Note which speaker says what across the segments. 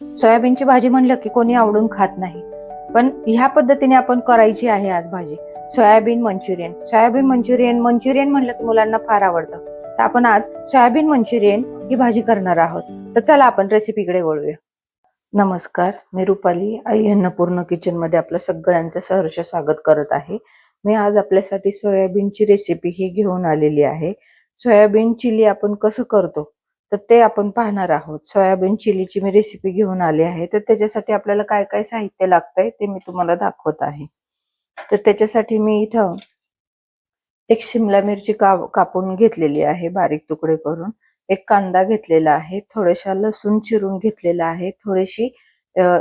Speaker 1: सोयाबीनची भाजी म्हणलं की कोणी आवडून खात नाही, पण ह्या पद्धतीने आपण करायची आहे आज भाजी. Soybean Manchurian. Soybean Manchurian Manchurian म्हणलं की मुलांना फार आवडतं. तर आपण आज सोयाबीन मंचुरियन ही भाजी करणार आहोत. तर चला आपण रेसिपीकडे वळूया. नमस्कार, मी रुपाली आई अन्नपूर्ण किचन मध्ये आपलं सगळ्यांचं सहर्ष स्वागत करत आहे. मी आज आपल्यासाठी सोयाबीनची रेसिपी ही घेऊन आलेली आहे. सोयाबीन चिली आपण कसं करतो तर ते आपण पाहणार आहोत. सोयाबीन चिलीची मी रेसिपी घेऊन आली आहे. तर त्याच्यासाठी आपल्याला काय काय साहित्य लागतंय ते मी तुम्हाला दाखवत आहे. तर त्याच्यासाठी मी इथं एक शिमला मिरची कापून घेतलेली आहे बारीक तुकडे करून. एक कांदा घेतलेला आहे, थोड्याशा लसूण चिरून घेतलेला आहे, थोडीशी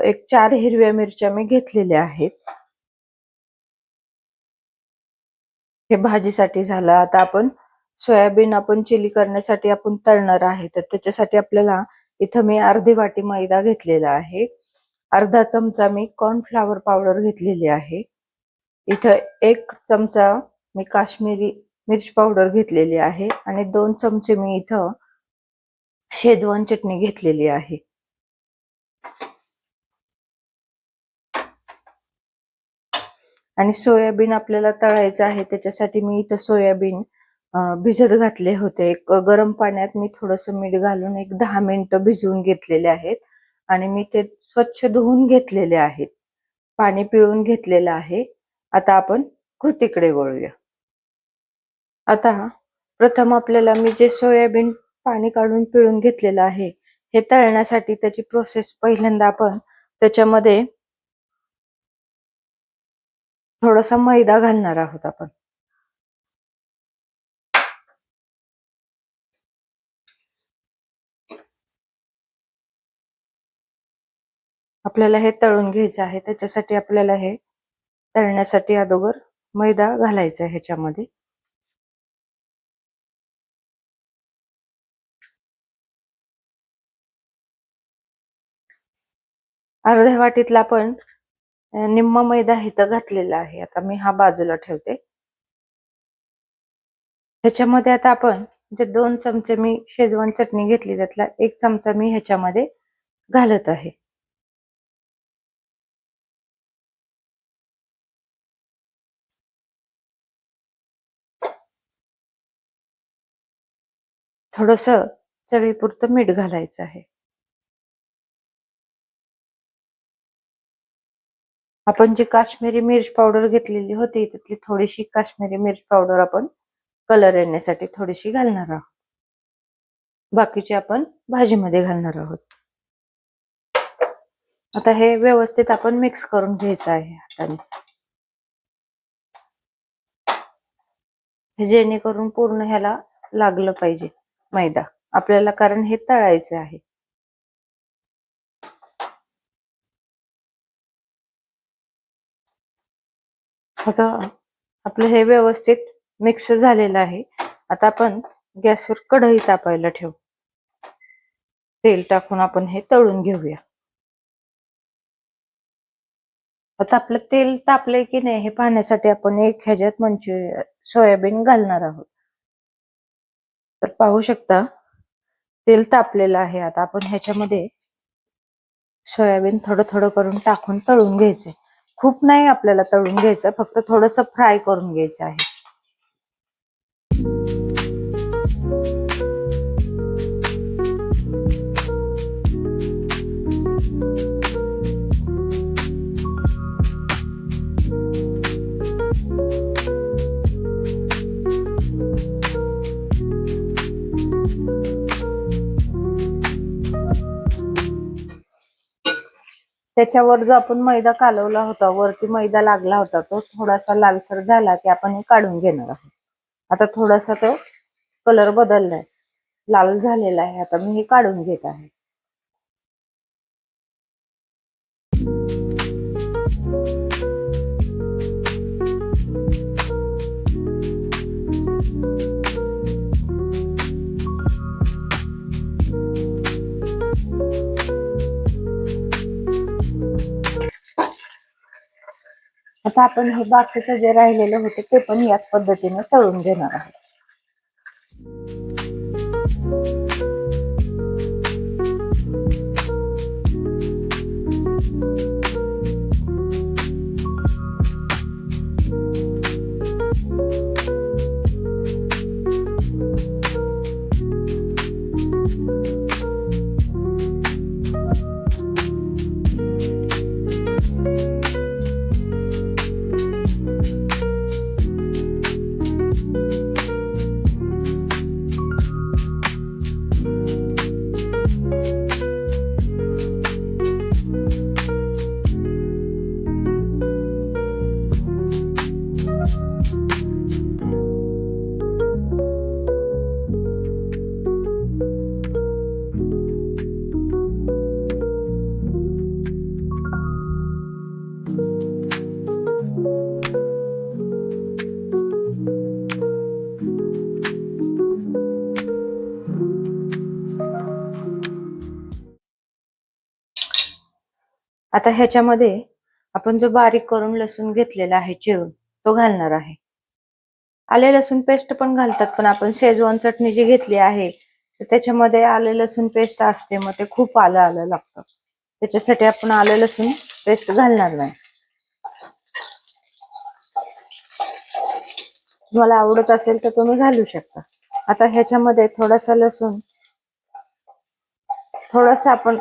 Speaker 1: एक 4 हिरव्या मिरच्या मी घेतलेल्या आहेत. हे भाजीसाठी झालं. आता आपण सोयाबीन आपण चिली करण्यासाठी आपण तळणार आहे. तर त्याच्यासाठी आपल्याला इथं मी अर्धी वाटी मैदा घेतलेला आहे. अर्धा चमचा मी कॉर्नफ्लॉवर पावडर घेतलेली आहे. इथं 1 चमचा मी काश्मीरी मिर्च पावडर घेतलेली आहे आणि 2 चमचे मी इथं शेजवान चटणी घेतलेली आहे. आणि सोयाबीन आपल्याला तळायचं आहे. त्याच्यासाठी मी इथं सोयाबीन भिजत घातले होते. एक गरम पाण्यात मी थोडंसं मीठ घालून एक 10 मिनिटं भिजवून घेतलेले आहेत आणि मी ते स्वच्छ धुवून घेतलेले आहेत. पाणी पिळून घेतलेलं आहे. आता आपण कृतीकडे वळूया. आता प्रथम आपल्याला मी जे सोयाबीन पाणी काढून पिळून घेतलेलं आहे, हे तळण्यासाठी त्याची प्रोसेस पहिल्यांदा आपण त्याच्यामध्ये थोडासा मैदा घालणार आहोत आपण. आपल्याला हे तळून घ्यायचं आहे. त्याच्यासाठी आपल्याला हे तळण्यासाठी अगोदर मैदा घालायचा आहे ह्याच्यामध्ये. अर्ध्या वाटीतला आपण निम्मा मैदा इथं घातलेला आहे. आता मी हा बाजूला ठेवते. ह्याच्यामध्ये आता आपण जे 2 चमचे मी शेजवान चटणी घेतली त्यातला 1 चमचा मी ह्याच्यामध्ये घालत आहे. थोडंसं चवीपुरतं मीठ घालायचं आहे. आपण जी काश्मीरी मिर्च पावडर घेतलेली होती त्यातली थोडीशी काश्मीरी मिर्च पावडर आपण कलर येण्यासाठी थोडीशी घालणार आहोत. बाकीची आपण भाजीमध्ये घालणार आहोत. आता हे व्यवस्थित आपण मिक्स करून घ्यायचं आहे हाताने, जेणेकरून पूर्ण ह्याला लागलं पाहिजे मैदा आपल्याला, कारण हे तळायचे आहे. आता आपलं हे व्यवस्थित मिक्स झालेलं आहे. आता आपण गॅसवर कढई तापायला ठेवू. तेल टाकून आपण हे तळून घेऊया. आता आपलं तेल तापलंय की नाही हे पाहण्यासाठी आपण एक ह्याच्यात सोयाबीन घालणार आहोत. तर पाहू शकता तेल तापलेलं आहे. आता आपण ह्याच्यामध्ये सोयाबीन थोडं थोडं करून टाकून तळून घ्यायचे. खूप नाही आपल्याला तळून घ्यायचं, फक्त थोडंसं फ्राय करून घ्यायचं आहे. त्याच्यावर जो आपण मैदा कालवला होता, वरती मैदा लागला होता, तो थोडासा लालसर झाला की आपण हे काढून घेणार आहोत. आता थोडासा तो कलर बदललाय, लाल झालेला आहे. आता मी हे काढून घेत आहे. आता आपण हे बाकीचं जे राहिलेलं होतं ते पण याच पद्धतीने तळून घेणार आहोत. आता ह्याच्यामध्ये आपण जो बारीक करून लसूण घेतलेला आहे चिरून तो घालणार आहे. आले लसूण पेस्ट पण घालतात, पण आपण शेजवान चटणी जी घेतली आहे तर त्याच्यामध्ये आले लसूण पेस्ट असते, मग ते खूप आलं लागतं. त्याच्यासाठी आपण आले लसूण पेस्ट घालणार नाही. तुम्हाला आवडत असेल तर तुम्ही घालू शकता. आता ह्याच्यामध्ये थोडासा लसूण थोडासा आपण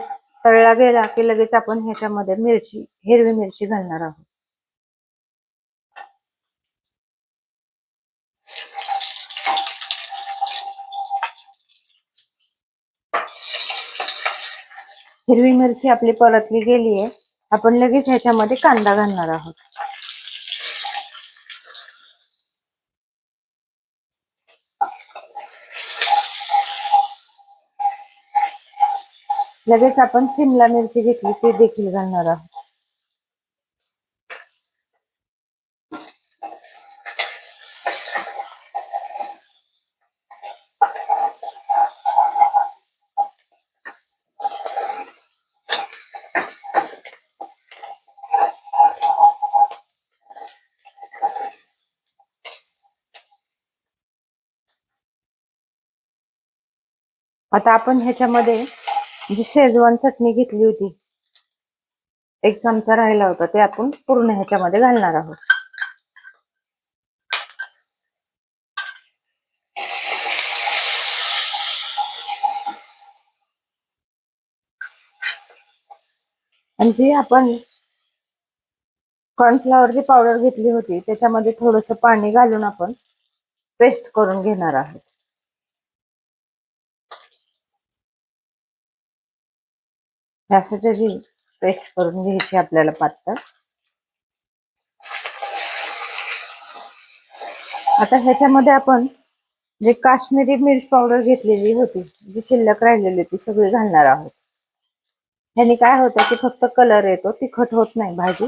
Speaker 1: तळला गेला की लगेच आपण ह्याच्यामध्ये हिरवी मिरची घालणार आहोत. हिरवी मिरची आपली परतली गेली आहे. आपण लगेच ह्याच्यामध्ये कांदा घालणार आहोत. लगेच आपण शिमला मिरची घेतली ती देखील घालणार आहोत. आता आपण ह्याच्यामध्ये जी शेजवान चटणी घेतली होती, 1 चमचा राहिला होता, ते आपण पूर्ण ह्याच्यामध्ये घालणार आहोत. आणि जी आपण कॉर्नफ्लॉवरची पावडर घेतली होती त्याच्यामध्ये थोडंसं पाणी घालून आपण पेस्ट करून घेणार आहोत. ह्यासाठी पेस्ट करून घ्यायची आपल्याला पातळ. आता ह्याच्यामध्ये आपण जे काश्मीरी मिर्च पावडर घेतलेली होती, जी शिल्लक राहिलेली ती सगळी घालणार आहोत. ह्याने काय होतं की फक्त कलर येतो, तिखट होत नाही भाजी.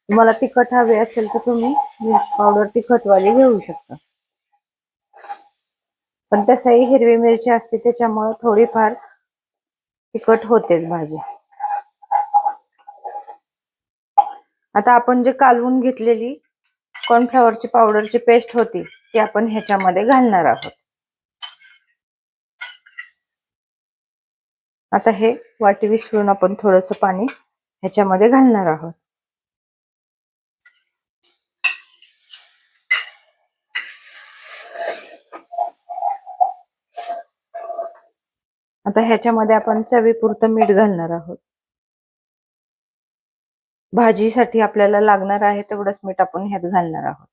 Speaker 1: तुम्हाला तिखट हवे असेल तर तुम्ही मिर्च पावडर तिखटवाली घेऊ शकता, पण तसंही हिरवी मिरची असते त्याच्यामुळे थोडीफार तिखट होतेच भाजी. आता आपण जे कालवून घेतलेली कॉर्नफ्लॉवरची पावडरची पेस्ट होती ती आपण ह्याच्यामध्ये घालणार आहोत. आता हे वाटी विसरून आपण थोडंसं पाणी ह्याच्यामध्ये घालणार आहोत. आता ह्याच्यामध्ये आपण चवीपुरतं मीठ घालणार आहोत. भाजीसाठी आपल्याला लागणार आहे तेवढंच मीठ आपण ह्यात घालणार आहोत.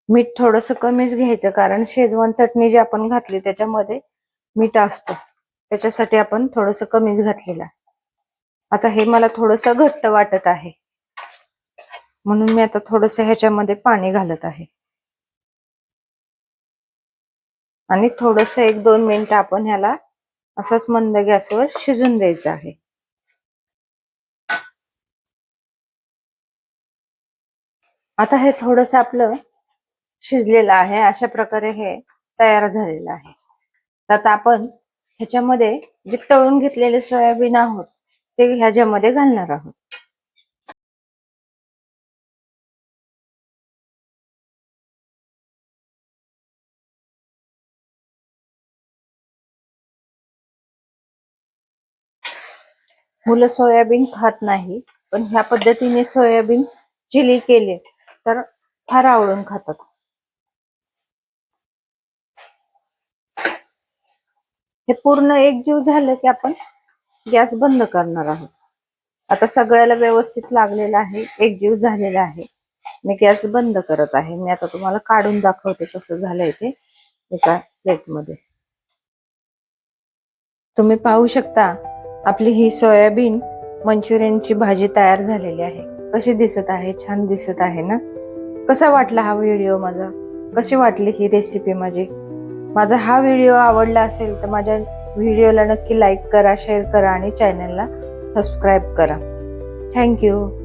Speaker 1: मीठ थोडंसं कमीच घ्यायचं, कारण शेजवान चटणी जी आपण घातली त्याच्यामध्ये मीठ असतं, त्याच्यासाठी आपण थोडंसं कमीच घातलेलं. आता हे मला थोडंसं घट्ट वाटत आहे, म्हणून मी आता थोडंसं ह्याच्यामध्ये पाणी घालत आहे आणि थोडंसं 1-2 मिनिटं आपण ह्याला असंच मंद गॅसवर शिजून द्यायचं आहे. आता हे थोडंसं आपलं शिजलेलं आहे, अशा प्रकारे हे तयार झालेलं आहे. आता आपण ह्याच्यामध्ये जे तळून घेतलेले सोयाबीन आहोत ते ह्याच्यामध्ये घालणार आहोत. मुलं सोयाबीन खात नाही, पण ह्या पद्धतीने सोयाबीन चिली केले तर फार आवडून खातात. हे पूर्ण एकजीव झालं की आपण गॅस बंद करणार आहोत. आता सगळ्याला व्यवस्थित लागलेलं आहे, एकजीव झालेला आहे. मी गॅस बंद करत आहे. मी आता तुम्हाला काढून दाखवते कसं झालंय ते एका प्लेटमध्ये. तुम्ही पाहू शकता आपली ही सोयाबीन मंचुरियनची भाजी तयार झालेली आहे. कशी दिसत आहे? छान दिसत आहे ना? कसा वाटला हा व्हिडिओ माझा? कशी वाटली ही रेसिपी माझी? माझा हा व्हिडिओ आवडला असेल तर माझ्या व्हिडिओला नक्की लाईक करा, शेअर करा आणि चॅनलला सबस्क्राईब करा. थँक्यू.